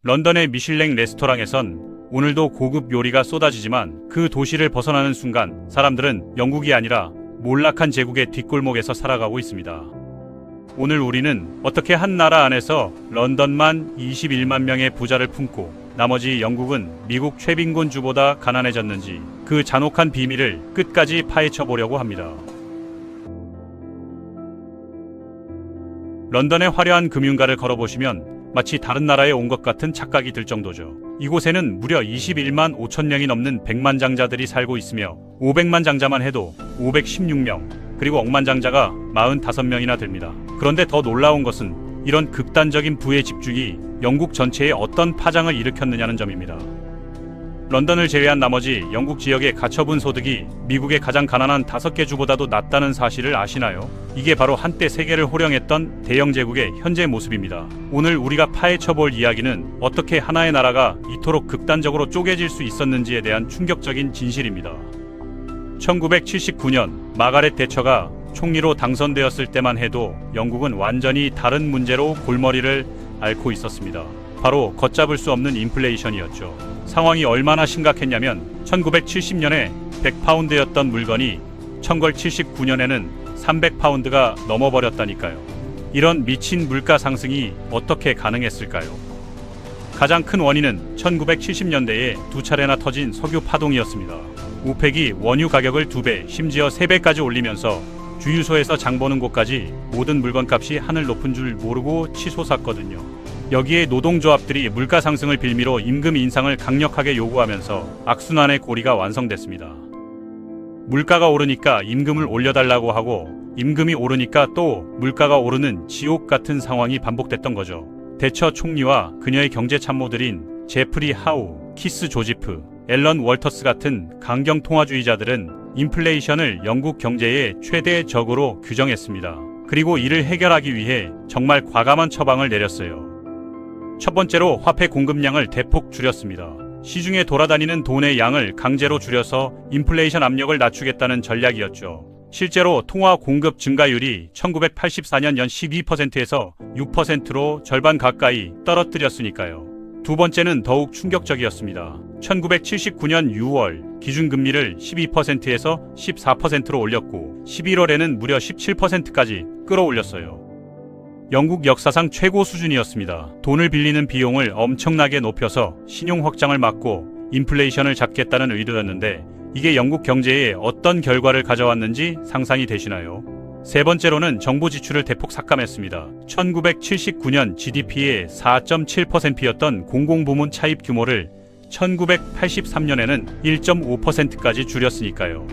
런던의 미슐랭 레스토랑에선 오늘도 고급 요리가 쏟아지지만 그 도시를 벗어나는 순간 사람들은 영국이 아니라 몰락한 제국의 뒷골목에서 살아가고 있습니다. 오늘 우리는 어떻게 한 나라 안에서 런던만 21만 명의 부자를 품고 나머지 영국은 미국 최빈곤주보다 가난해졌는지 그 잔혹한 비밀을 끝까지 파헤쳐 보려고 합니다. 런던의 화려한 금융가를 걸어보시면 마치 다른 나라에 온 것 같은 착각이 들 정도죠. 이곳에는 무려 21만 5천 명이 넘는 백만장자들이 살고 있으며 500만 장자만 해도 516명, 그리고 억만장자가 45명이나 됩니다. 그런데 더 놀라운 것은 이런 극단적인 부의 집중이 영국 전체에 어떤 파장을 일으켰느냐는 점입니다. 런던을 제외한 나머지 영국 지역의 가처분 소득이 미국의 가장 가난한 5개 주보다도 낮다는 사실을 아시나요? 이게 바로 한때 세계를 호령했던 대영 제국의 현재 모습입니다. 오늘 우리가 파헤쳐볼 이야기는 어떻게 하나의 나라가 이토록 극단적으로 쪼개질 수 있었는지에 대한 충격적인 진실입니다. 1979년 마가렛 대처가 총리로 당선되었을 때만 해도 영국은 완전히 다른 문제로 골머리를 앓고 있었습니다. 바로 걷잡을 수 없는 인플레이션이었죠. 상황이 얼마나 심각했냐면 1970년에 100파운드였던 물건이 1979년에는 300파운드가 넘어버렸다니까요. 이런 미친 물가 상승이 어떻게 가능했을까요? 가장 큰 원인은 1970년대에 두 차례나 터진 석유 파동이었습니다. 오펙이 원유 가격을 2배, 심지어 3배까지 올리면서 주유소에서 장 보는 곳까지 모든 물건값이 하늘 높은 줄 모르고 치솟았거든요. 여기에 노동조합들이 물가 상승을 빌미로 임금 인상을 강력하게 요구하면서 악순환의 고리가 완성됐습니다. 물가가 오르니까 임금을 올려달라고 하고 임금이 오르니까 또 물가가 오르는 지옥 같은 상황이 반복됐던 거죠. 대처 총리와 그녀의 경제 참모들인 제프리 하우, 키스 조지프, 앨런 월터스 같은 강경 통화주의자들은 인플레이션을 영국 경제의 최대 적으로 규정했습니다. 그리고 이를 해결하기 위해 정말 과감한 처방을 내렸어요. 첫 번째로 화폐 공급량을 대폭 줄였습니다. 시중에 돌아다니는 돈의 양을 강제로 줄여서 인플레이션 압력을 낮추겠다는 전략이었죠. 실제로 통화 공급 증가율이 1984년 연 12%에서 6%로 절반 가까이 떨어뜨렸으니까요. 두 번째는 더욱 충격적이었습니다. 1979년 6월 기준금리를 12%에서 14%로 올렸고 11월에는 무려 17%까지 끌어올렸어요. 영국 역사상 최고 수준이었습니다. 돈을 빌리는 비용을 엄청나게 높여서 신용 확장을 막고 인플레이션을 잡겠다는 의도였는데 이게 영국 경제에 어떤 결과를 가져왔는지 상상이 되시나요? 세 번째로는 정부 지출을 대폭 삭감했습니다. 1979년 GDP의 4.7%였던 공공부문 차입 규모를 1983년에는 1.5%까지 줄였으니까요.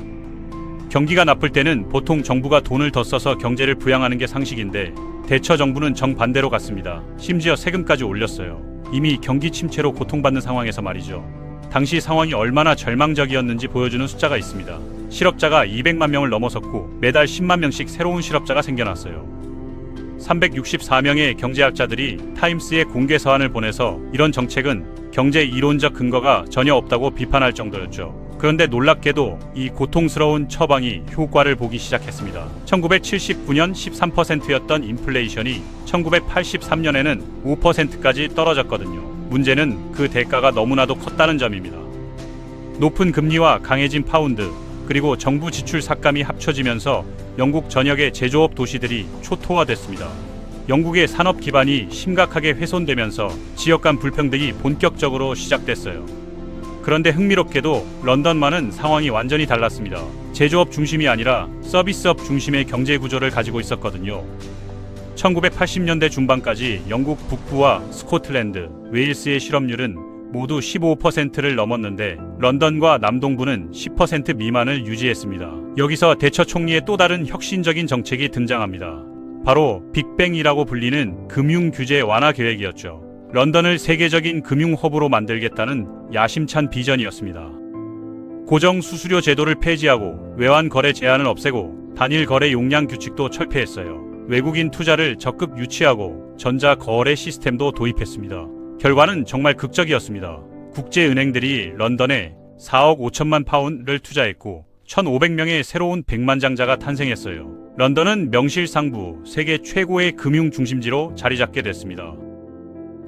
경기가 나쁠 때는 보통 정부가 돈을 더 써서 경제를 부양하는 게 상식인데 대처 정부는 정반대로 갔습니다. 심지어 세금까지 올렸어요. 이미 경기 침체로 고통받는 상황에서 말이죠. 당시 상황이 얼마나 절망적이었는지 보여주는 숫자가 있습니다. 실업자가 200만 명을 넘어섰고 매달 10만 명씩 새로운 실업자가 생겨났어요. 364명의 경제학자들이 타임스에 공개 서한을 보내서 이런 정책은 경제 이론적 근거가 전혀 없다고 비판할 정도였죠. 그런데 놀랍게도 이 고통스러운 처방이 효과를 보기 시작했습니다. 1979년 13%였던 인플레이션이 1983년에는 5%까지 떨어졌거든요. 문제는 그 대가가 너무나도 컸다는 점입니다. 높은 금리와 강해진 파운드, 그리고 정부 지출 삭감이 합쳐지면서 영국 전역의 제조업 도시들이 초토화됐습니다. 영국의 산업 기반이 심각하게 훼손되면서 지역 간 불평등이 본격적으로 시작됐어요. 그런데 흥미롭게도 런던만은 상황이 완전히 달랐습니다. 제조업 중심이 아니라 서비스업 중심의 경제 구조를 가지고 있었거든요. 1980년대 중반까지 영국 북부와 스코틀랜드, 웨일스의 실업률은 모두 15%를 넘었는데 런던과 남동부는 10% 미만을 유지했습니다. 여기서 대처 총리의 또 다른 혁신적인 정책이 등장합니다. 바로 빅뱅이라고 불리는 금융규제 완화 계획이었죠. 런던을 세계적인 금융허브로 만들겠다는 야심찬 비전이었습니다. 고정 수수료 제도를 폐지하고 외환 거래 제한을 없애고 단일 거래 용량 규칙도 철폐했어요. 외국인 투자를 적극 유치하고 전자 거래 시스템도 도입했습니다. 결과는 정말 극적이었습니다. 국제은행들이 런던에 4억 5천만 파운드를 투자했고 1,500명의 새로운 백만장자가 탄생했어요. 런던은 명실상부 세계 최고의 금융 중심지로 자리 잡게 됐습니다.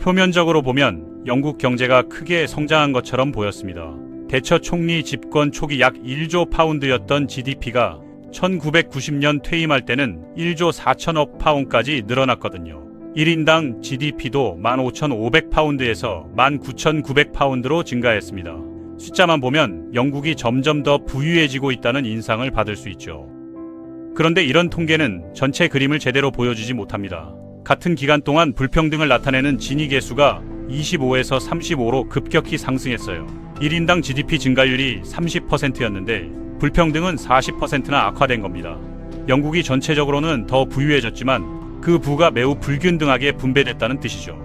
표면적으로 보면 영국 경제가 크게 성장한 것처럼 보였습니다. 대처 총리 집권 초기 약 1조 파운드였던 GDP가 1990년 퇴임할 때는 1조 4천억 파운드까지 늘어났거든요. 1인당 GDP도 15,500파운드에서 19,900파운드로 증가했습니다. 숫자만 보면 영국이 점점 더 부유해지고 있다는 인상을 받을 수 있죠. 그런데 이런 통계는 전체 그림을 제대로 보여주지 못합니다. 같은 기간 동안 불평등을 나타내는 지니 계수가 25에서 35로 급격히 상승했어요. 1인당 GDP 증가율이 30%였는데 불평등은 40%나 악화된 겁니다. 영국이 전체적으로는 더 부유해졌지만 그 부가 매우 불균등하게 분배됐다는 뜻이죠.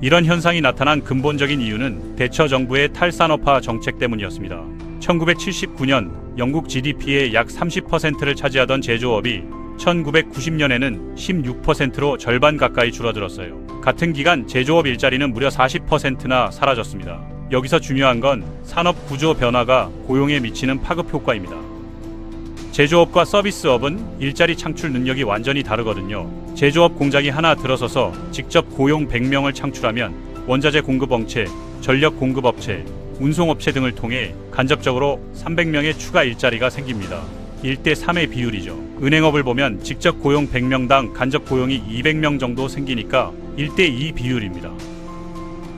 이런 현상이 나타난 근본적인 이유는 대처 정부의 탈산업화 정책 때문이었습니다. 1979년 영국 GDP의 약 30%를 차지하던 제조업이 1990년에는 16%로 절반 가까이 줄어들었어요. 같은 기간 제조업 일자리는 무려 40%나 사라졌습니다. 여기서 중요한 건 산업 구조 변화가 고용에 미치는 파급 효과입니다. 제조업과 서비스업은 일자리 창출 능력이 완전히 다르거든요. 제조업 공장이 하나 들어서서 직접 고용 100명을 창출하면 원자재 공급업체, 전력 공급업체, 운송업체 등을 통해 간접적으로 300명의 추가 일자리가 생깁니다. 1대3의 비율이죠. 은행업을 보면 직접 고용 100명당 간접 고용이 200명 정도 생기니까 1대2 비율입니다.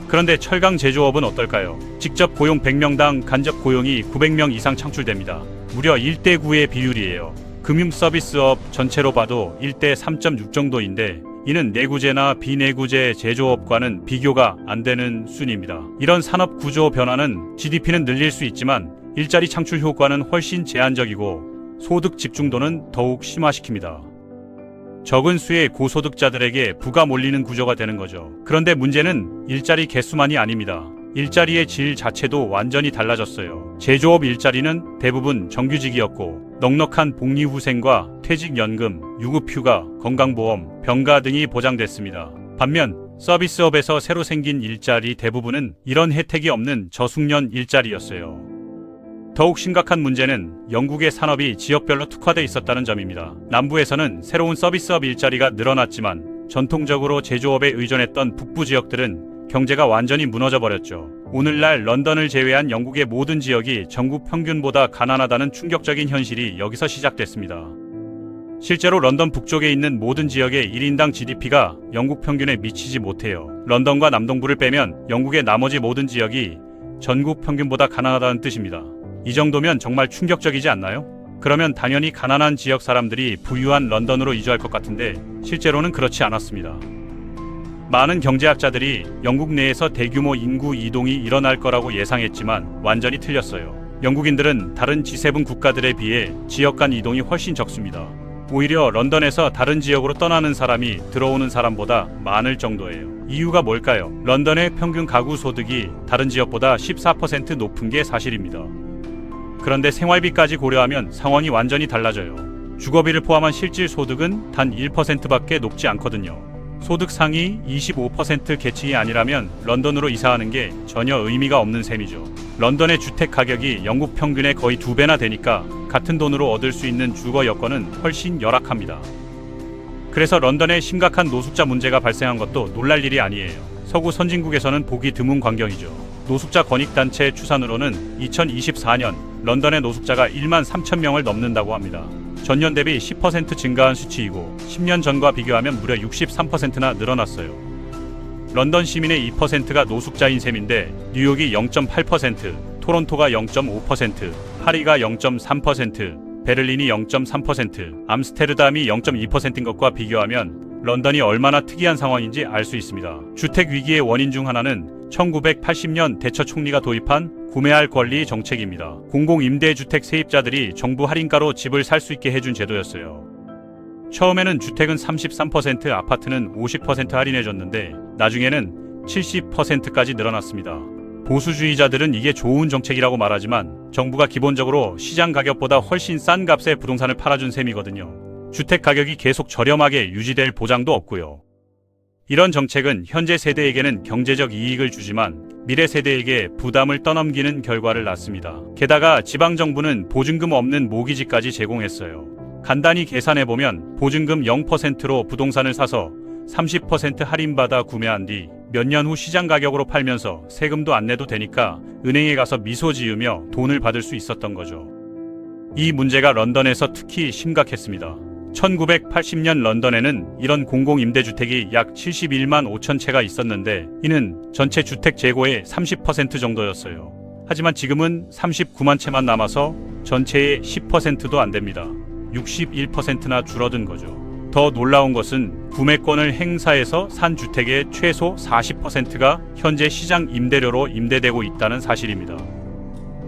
그런데 철강 제조업은 어떨까요? 직접 고용 100명당 간접 고용이 900명 이상 창출됩니다. 무려 1대9의 비율이에요. 금융 서비스업 전체로 봐도 1대 3.6 정도인데 이는 내구재나 비내구재 제조업과는 비교가 안 되는 순입니다. 이런 산업 구조 변화는 GDP는 늘릴 수 있지만 일자리 창출 효과는 훨씬 제한적이고 소득 집중도는 더욱 심화시킵니다. 적은 수의 고소득자들에게 부가 몰리는 구조가 되는 거죠. 그런데 문제는 일자리 개수만이 아닙니다. 일자리의 질 자체도 완전히 달라졌어요. 제조업 일자리는 대부분 정규직이었고 넉넉한 복리후생과 퇴직연금, 유급휴가, 건강보험, 병가 등이 보장됐습니다. 반면 서비스업에서 새로 생긴 일자리 대부분은 이런 혜택이 없는 저숙련 일자리였어요. 더욱 심각한 문제는 영국의 산업이 지역별로 특화되어 있었다는 점입니다. 남부에서는 새로운 서비스업 일자리가 늘어났지만 전통적으로 제조업에 의존했던 북부 지역들은 경제가 완전히 무너져 버렸죠. 오늘날 런던을 제외한 영국의 모든 지역이 전국 평균보다 가난하다는 충격적인 현실이 여기서 시작됐습니다. 실제로 런던 북쪽에 있는 모든 지역의 1인당 GDP가 영국 평균에 미치지 못해요. 런던과 남동부를 빼면 영국의 나머지 모든 지역이 전국 평균보다 가난하다는 뜻입니다. 이 정도면 정말 충격적이지 않나요? 그러면 당연히 가난한 지역 사람들이 부유한 런던으로 이주할 것 같은데 실제로는 그렇지 않았습니다. 많은 경제학자들이 영국 내에서 대규모 인구 이동이 일어날 거라고 예상했지만 완전히 틀렸어요. 영국인들은 다른 G7 국가들에 비해 지역 간 이동이 훨씬 적습니다. 오히려 런던에서 다른 지역으로 떠나는 사람이 들어오는 사람보다 많을 정도예요. 이유가 뭘까요? 런던의 평균 가구 소득이 다른 지역보다 14% 높은 게 사실입니다. 그런데 생활비까지 고려하면 상황이 완전히 달라져요. 주거비를 포함한 실질 소득은 단 1%밖에 높지 않거든요. 소득 상위 25% 계층이 아니라면 런던으로 이사하는 게 전혀 의미가 없는 셈이죠. 런던의 주택 가격이 영국 평균의 거의 2배나 되니까 같은 돈으로 얻을 수 있는 주거 여건은 훨씬 열악합니다. 그래서 런던에 심각한 노숙자 문제가 발생한 것도 놀랄 일이 아니에요. 서구 선진국에서는 보기 드문 광경이죠. 노숙자 권익단체 추산으로는 2024년 런던의 노숙자가 1만 3천 명을 넘는다고 합니다. 전년 대비 10% 증가한 수치이고 10년 전과 비교하면 무려 63%나 늘어났어요. 런던 시민의 2%가 노숙자인 셈인데 뉴욕이 0.8%, 토론토가 0.5%, 파리가 0.3%, 베를린이 0.3%, 암스테르담이 0.2%인 것과 비교하면 런던이 얼마나 특이한 상황인지 알 수 있습니다. 주택 위기의 원인 중 하나는 1980년 대처 총리가 도입한 구매할 권리 정책입니다. 공공임대주택 세입자들이 정부 할인가로 집을 살 수 있게 해준 제도였어요. 처음에는 주택은 33%, 아파트는 50% 할인해줬는데 나중에는 70%까지 늘어났습니다. 보수주의자들은 이게 좋은 정책이라고 말하지만 정부가 기본적으로 시장 가격보다 훨씬 싼 값에 부동산을 팔아준 셈이거든요. 주택 가격이 계속 저렴하게 유지될 보장도 없고요. 이런 정책은 현재 세대에게는 경제적 이익을 주지만 미래 세대에게 부담을 떠넘기는 결과를 낳습니다. 게다가 지방정부는 보증금 없는 모기지까지 제공했어요. 간단히 계산해보면 보증금 0%로 부동산을 사서 30% 할인받아 구매한 뒤 몇 년 후 시장 가격으로 팔면서 세금도 안 내도 되니까 은행에 가서 미소 지으며 돈을 받을 수 있었던 거죠. 이 문제가 런던에서 특히 심각했습니다. 1980년 런던에는 이런 공공임대주택이 약 71만 5천 채가 있었는데 이는 전체 주택 재고의 30% 정도였어요. 하지만 지금은 39만 채만 남아서 전체의 10%도 안 됩니다. 61%나 줄어든 거죠. 더 놀라운 것은 구매권을 행사해서 산 주택의 최소 40%가 현재 시장 임대료로 임대되고 있다는 사실입니다.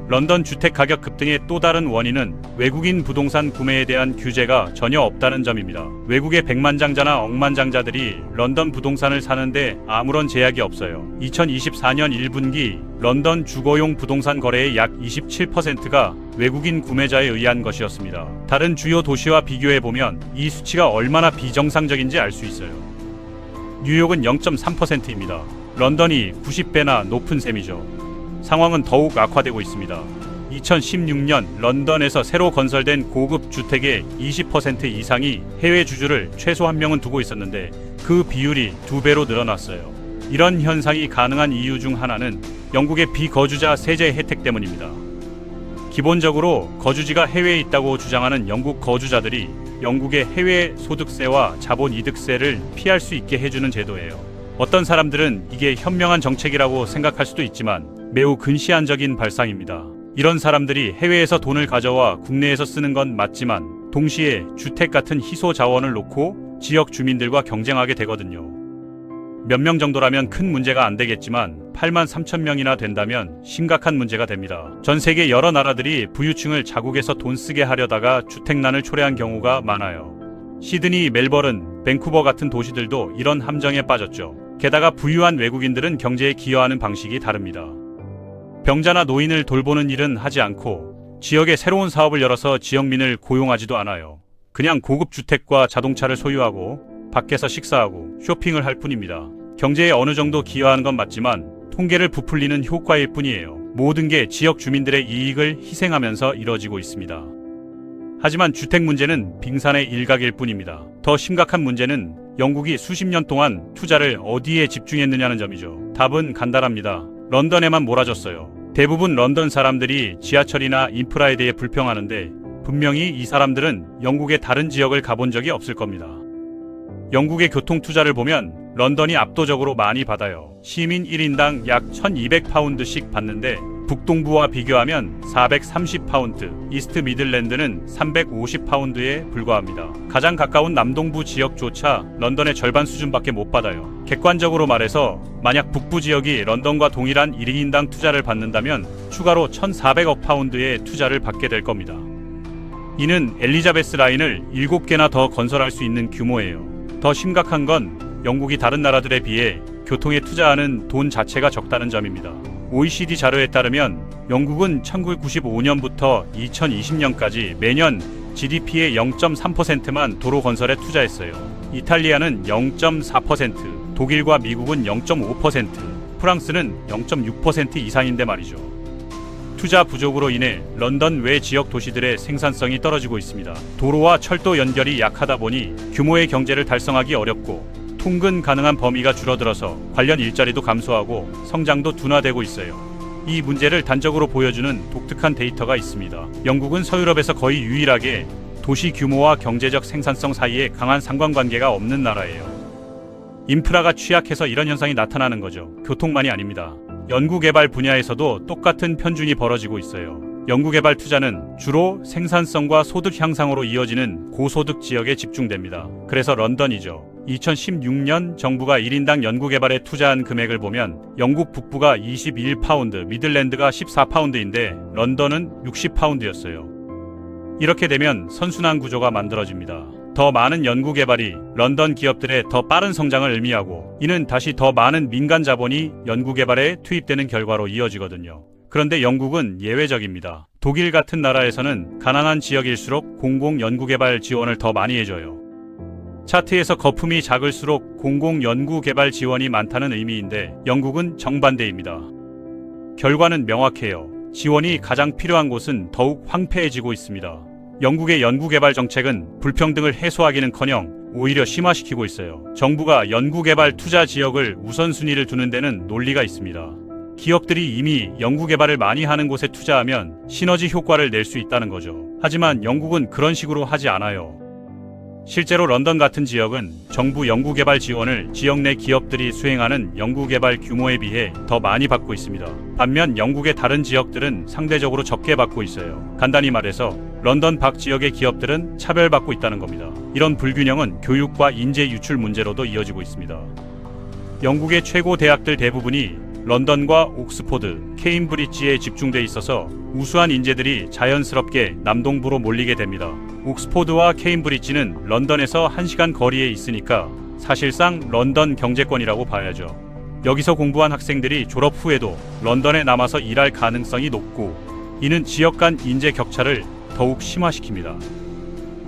런던 주택 가격 급등의 또 다른 원인은 외국인 부동산 구매에 대한 규제가 전혀 없다는 점입니다. 외국의 백만장자나 억만장자들이 런던 부동산을 사는데 아무런 제약이 없어요. 2024년 1분기 런던 주거용 부동산 거래의 약 27%가 외국인 구매자에 의한 것이었습니다. 다른 주요 도시와 비교해보면 이 수치가 얼마나 비정상적인지 알 수 있어요. 뉴욕은 0.3%입니다. 런던이 90배나 높은 셈이죠. 상황은 더욱 악화되고 있습니다. 2016년 런던에서 새로 건설된 고급 주택의 20% 이상이 해외 주주를 최소 한 명은 두고 있었는데 그 비율이 2배로 늘어났어요. 이런 현상이 가능한 이유 중 하나는 영국의 비거주자 세제 혜택 때문입니다. 기본적으로 거주지가 해외에 있다고 주장하는 영국 거주자들이 영국의 해외 소득세와 자본이득세를 피할 수 있게 해주는 제도예요. 어떤 사람들은 이게 현명한 정책이라고 생각할 수도 있지만 매우 근시안적인 발상입니다. 이런 사람들이 해외에서 돈을 가져와 국내에서 쓰는 건 맞지만 동시에 주택 같은 희소 자원을 놓고 지역 주민들과 경쟁하게 되거든요. 몇 명 정도라면 큰 문제가 안 되겠지만 8만 3천 명이나 된다면 심각한 문제가 됩니다. 전 세계 여러 나라들이 부유층을 자국에서 돈 쓰게 하려다가 주택난을 초래한 경우가 많아요. 시드니, 멜버른, 밴쿠버 같은 도시들도 이런 함정에 빠졌죠. 게다가 부유한 외국인들은 경제에 기여하는 방식이 다릅니다. 병자나 노인을 돌보는 일은 하지 않고 지역에 새로운 사업을 열어서 지역민을 고용하지도 않아요. 그냥 고급 주택과 자동차를 소유하고 밖에서 식사하고 쇼핑을 할 뿐입니다. 경제에 어느 정도 기여하는 건 맞지만 통계를 부풀리는 효과일 뿐이에요. 모든 게 지역 주민들의 이익을 희생하면서 이뤄지고 있습니다. 하지만 주택 문제는 빙산의 일각일 뿐입니다. 더 심각한 문제는 영국이 수십 년 동안 투자를 어디에 집중했느냐는 점이죠. 답은 간단합니다. 런던에만 몰아줬어요. 대부분 런던 사람들이 지하철이나 인프라에 대해 불평하는데 분명히 이 사람들은 영국의 다른 지역을 가본 적이 없을 겁니다. 영국의 교통 투자를 보면 런던이 압도적으로 많이 받아요. 시민 1인당 약 1200파운드씩 받는데 북동부와 비교하면 430파운드, 이스트 미들랜드는 350파운드에 불과합니다. 가장 가까운 남동부 지역조차 런던의 절반 수준밖에 못 받아요. 객관적으로 말해서 만약 북부 지역이 런던과 동일한 1인당 투자를 받는다면 추가로 1400억 파운드의 투자를 받게 될 겁니다. 이는 엘리자베스 라인을 7개나 더 건설할 수 있는 규모예요. 더 심각한 건 영국이 다른 나라들에 비해 교통에 투자하는 돈 자체가 적다는 점입니다. OECD 자료에 따르면 영국은 1995년부터 2020년까지 매년 GDP의 0.3%만 도로 건설에 투자했어요. 이탈리아는 0.4%, 독일과 미국은 0.5%, 프랑스는 0.6% 이상인데 말이죠. 투자 부족으로 인해 런던 외 지역 도시들의 생산성이 떨어지고 있습니다. 도로와 철도 연결이 약하다 보니 규모의 경제를 달성하기 어렵고 통근 가능한 범위가 줄어들어서 관련 일자리도 감소하고 성장도 둔화되고 있어요. 이 문제를 단적으로 보여주는 독특한 데이터가 있습니다. 영국은 서유럽에서 거의 유일하게 도시 규모와 경제적 생산성 사이에 강한 상관관계가 없는 나라예요. 인프라가 취약해서 이런 현상이 나타나는 거죠. 교통만이 아닙니다. 연구개발 분야에서도 똑같은 편준이 벌어지고 있어요. 연구개발 투자는 주로 생산성과 소득 향상으로 이어지는 고소득 지역에 집중됩니다. 그래서 런던이죠. 2016년 정부가 1인당 연구개발에 투자한 금액을 보면 영국 북부가 21파운드, 미들랜드가 14파운드인데 런던은 60파운드였어요. 이렇게 되면 선순환 구조가 만들어집니다. 더 많은 연구개발이 런던 기업들의 더 빠른 성장을 의미하고 이는 다시 더 많은 민간 자본이 연구개발에 투입되는 결과로 이어지거든요. 그런데 영국은 예외적입니다. 독일 같은 나라에서는 가난한 지역일수록 공공 연구개발 지원을 더 많이 해줘요. 차트에서 거품이 작을수록 공공 연구개발 지원이 많다는 의미인데 영국은 정반대입니다. 결과는 명확해요. 지원이 가장 필요한 곳은 더욱 황폐해지고 있습니다. 영국의 연구개발 정책은 불평등을 해소하기는커녕 오히려 심화시키고 있어요. 정부가 연구개발 투자 지역을 우선순위를 두는 데는 논리가 있습니다. 기업들이 이미 연구개발을 많이 하는 곳에 투자하면 시너지 효과를 낼 수 있다는 거죠. 하지만 영국은 그런 식으로 하지 않아요. 실제로 런던 같은 지역은 정부 연구개발 지원을 지역 내 기업들이 수행하는 연구개발 규모에 비해 더 많이 받고 있습니다. 반면 영국의 다른 지역들은 상대적으로 적게 받고 있어요. 간단히 말해서 런던 밖 지역의 기업들은 차별받고 있다는 겁니다. 이런 불균형은 교육과 인재 유출 문제로도 이어지고 있습니다. 영국의 최고 대학들 대부분이 런던과 옥스포드, 케임브리지에 집중돼 있어서 우수한 인재들이 자연스럽게 남동부로 몰리게 됩니다. 옥스포드와 케임브리지는 런던에서 1시간 거리에 있으니까 사실상 런던 경제권이라고 봐야죠. 여기서 공부한 학생들이 졸업 후에도 런던에 남아서 일할 가능성이 높고, 이는 지역 간 인재 격차를 더욱 심화시킵니다.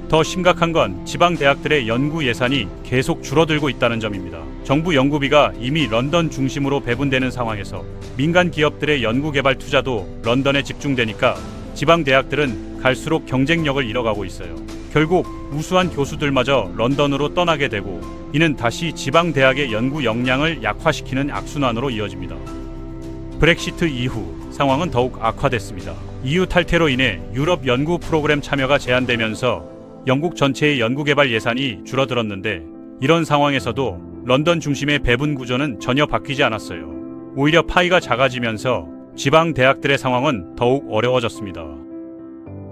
더 심각한 건 지방 대학들의 연구 예산이 계속 줄어들고 있다는 점입니다. 정부 연구비가 이미 런던 중심으로 배분되는 상황에서 민간 기업들의 연구개발 투자도 런던에 집중되니까 지방 대학들은 갈수록 경쟁력을 잃어가고 있어요. 결국 우수한 교수들마저 런던으로 떠나게 되고, 이는 다시 지방 대학의 연구 역량을 약화시키는 악순환으로 이어집니다. 브렉시트 이후 상황은 더욱 악화됐습니다. EU 탈퇴로 인해 유럽 연구 프로그램 참여가 제한되면서 영국 전체의 연구개발 예산이 줄어들었는데, 이런 상황에서도 런던 중심의 배분 구조는 전혀 바뀌지 않았어요. 오히려 파이가 작아지면서 지방 대학들의 상황은 더욱 어려워졌습니다.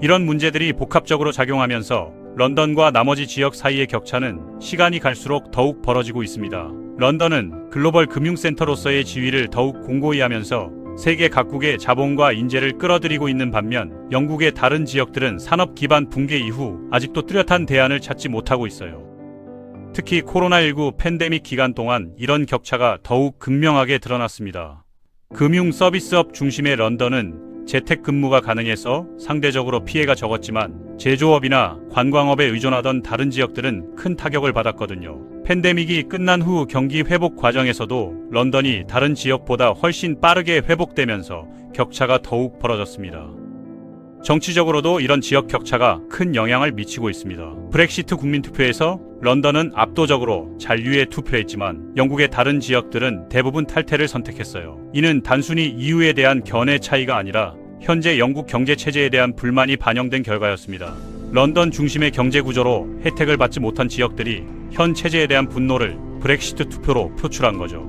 이런 문제들이 복합적으로 작용하면서 런던과 나머지 지역 사이의 격차는 시간이 갈수록 더욱 벌어지고 있습니다. 런던은 글로벌 금융센터로서의 지위를 더욱 공고히 하면서 세계 각국의 자본과 인재를 끌어들이고 있는 반면, 영국의 다른 지역들은 산업 기반 붕괴 이후 아직도 뚜렷한 대안을 찾지 못하고 있어요. 특히 코로나19 팬데믹 기간 동안 이런 격차가 더욱 극명하게 드러났습니다. 금융 서비스업 중심의 런던은 재택근무가 가능해서 상대적으로 피해가 적었지만, 제조업이나 관광업에 의존하던 다른 지역들은 큰 타격을 받았거든요. 팬데믹이 끝난 후 경기 회복 과정에서도 런던이 다른 지역보다 훨씬 빠르게 회복되면서 격차가 더욱 벌어졌습니다. 정치적으로도 이런 지역 격차가 큰 영향을 미치고 있습니다. 브렉시트 국민투표에서 런던은 압도적으로 잔류에 투표했지만 영국의 다른 지역들은 대부분 탈퇴를 선택했어요. 이는 단순히 EU에 대한 견해 차이가 아니라 현재 영국 경제체제에 대한 불만이 반영된 결과였습니다. 런던 중심의 경제구조로 혜택을 받지 못한 지역들이 현 체제에 대한 분노를 브렉시트 투표로 표출한 거죠.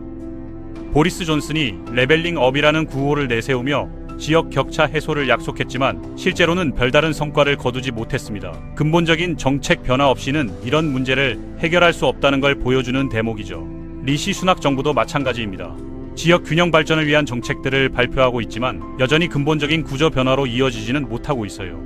보리스 존슨이 레벨링 업이라는 구호를 내세우며 지역 격차 해소를 약속했지만 실제로는 별다른 성과를 거두지 못했습니다. 근본적인 정책 변화 없이는 이런 문제를 해결할 수 없다는 걸 보여주는 대목이죠. 리시 수낙 정부도 마찬가지입니다. 지역 균형 발전을 위한 정책들을 발표하고 있지만 여전히 근본적인 구조 변화로 이어지지는 못하고 있어요.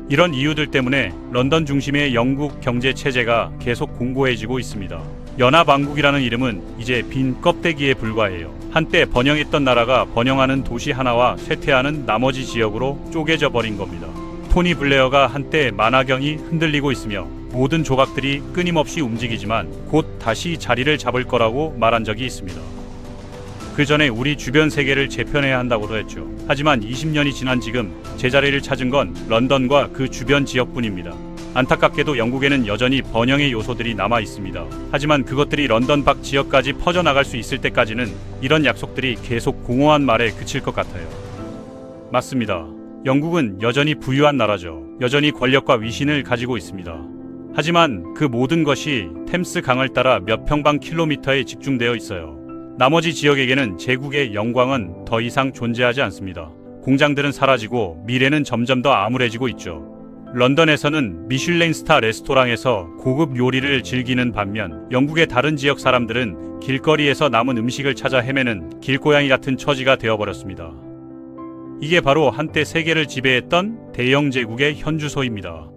이런 이유들 때문에 런던 중심의 영국 경제 체제가 계속 공고해지고 있습니다. 연합왕국이라는 이름은 이제 빈 껍데기에 불과해요. 한때 번영했던 나라가 번영하는 도시 하나와 쇠퇴하는 나머지 지역으로 쪼개져 버린 겁니다. 토니 블레어가 한때 만화경이 흔들리고 있으며 모든 조각들이 끊임없이 움직이지만 곧 다시 자리를 잡을 거라고 말한 적이 있습니다. 그 전에 우리 주변 세계를 재편해야 한다고도 했죠. 하지만 20년이 지난 지금 제자리를 찾은 건 런던과 그 주변 지역뿐입니다. 안타깝게도 영국에는 여전히 번영의 요소들이 남아 있습니다. 하지만 그것들이 런던 밖 지역까지 퍼져나갈 수 있을 때까지는 이런 약속들이 계속 공허한 말에 그칠 것 같아요. 맞습니다. 영국은 여전히 부유한 나라죠. 여전히 권력과 위신을 가지고 있습니다. 하지만 그 모든 것이 템스 강을 따라 몇 평방킬로미터에 집중되어 있어요. 나머지 지역에게는 제국의 영광은 더 이상 존재하지 않습니다. 공장들은 사라지고 미래는 점점 더 암울해지고 있죠. 런던에서는 미슐랭 스타 레스토랑에서 고급 요리를 즐기는 반면 영국의 다른 지역 사람들은 길거리에서 남은 음식을 찾아 헤매는 길고양이 같은 처지가 되어버렸습니다. 이게 바로 한때 세계를 지배했던 대영 제국의 현주소입니다.